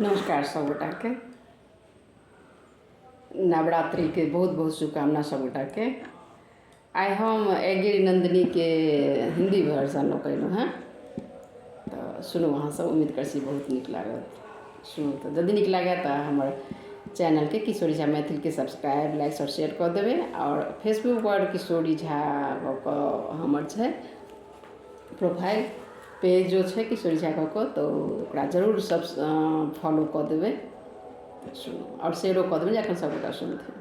नमस्कार सब गोटा के नवरात्रि के बहुत बहुत शुभकामना सब गोटा के। आइ हम गिरी नंदिनी के हिंदी वर्जन कैलूँ हैं तो सुनू अहाँ सब, उम्मीद कर सी बहुत नीक लागत। सुनू तो यदि नीक लगे तो हमारे चैनल के किशोरी झा मैथिल के सब्सक्राइब लाइक और शेयर कर देवे और फेसबुक पर किशोरी झा हमर छै प्रोफाइल पेज जो है किशोरी झा को तो जरूर सब फॉलो कर देवे। सुनो और शेयरो कर देवे जखन सब गोटा सुनते।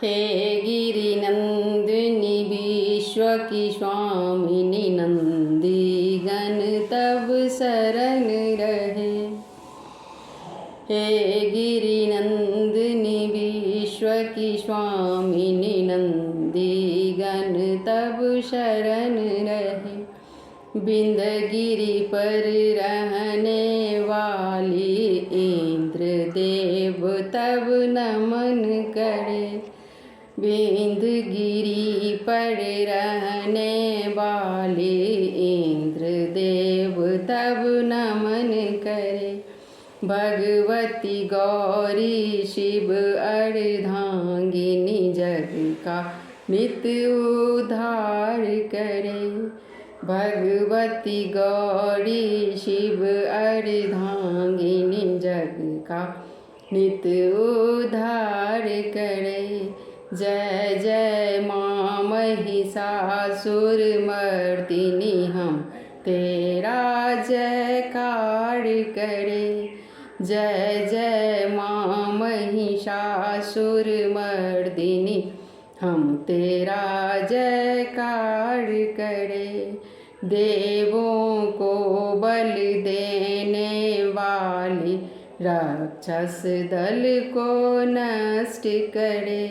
हे गिरि नंदिनी विश्व की स्वामिनी नंदी गण तब शरण रहे। हे गिरि नंदिनी विश्व की स्वामिनी नंदी गण तब शरण रहे। बिंदगिरि पर रहने वाली इंद्र देव तब नमन करे। बिंदगिरि पर रहने वाली इंद्र देव तब नमन करे। भगवती गौरी शिव अर्धांगिनी जग का नित्य उद्धार करे। भगवती गौरी शिव अर्धांगिनी जग का नित्य उद्धार करे। जय जय माँ महिषासुर मर्दिनी हम तेरा जयकार करे। जय जय माँ महिषासुर मर्दिनी हम तेरा जयकार करे। देवों को बल देने वाली राक्षस दल को नष्ट करे।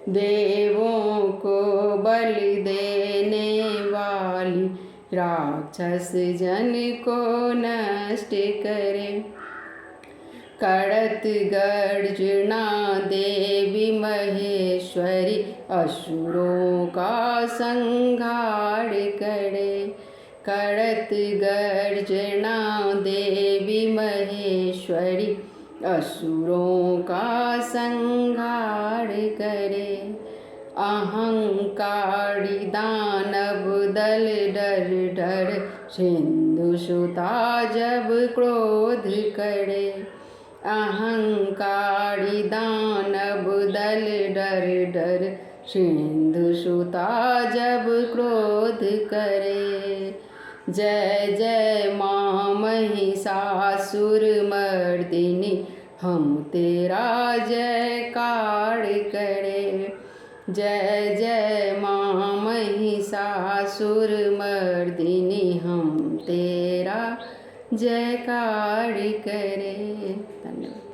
देवों को बल देने वाली राक्षस जन को नष्ट करे। करत गर्जना देवी महेश्वरी असुरों का संहार करे। करत गर्जना देवी महेश्वरी असुरों का संहार करे। अहंकारी दानव दल डर डर सिंधुसुता जब क्रोध करे। अहंकारी दानव दल डर डर सिंधुसुता जब क्रोध करे। जय जय माँ महिषासुर मर्दिनी हम तेरा जयकार करे। जय जय माँ महिषासुर मर्दिनी हम तेरा जयकार करे। धन्यवाद।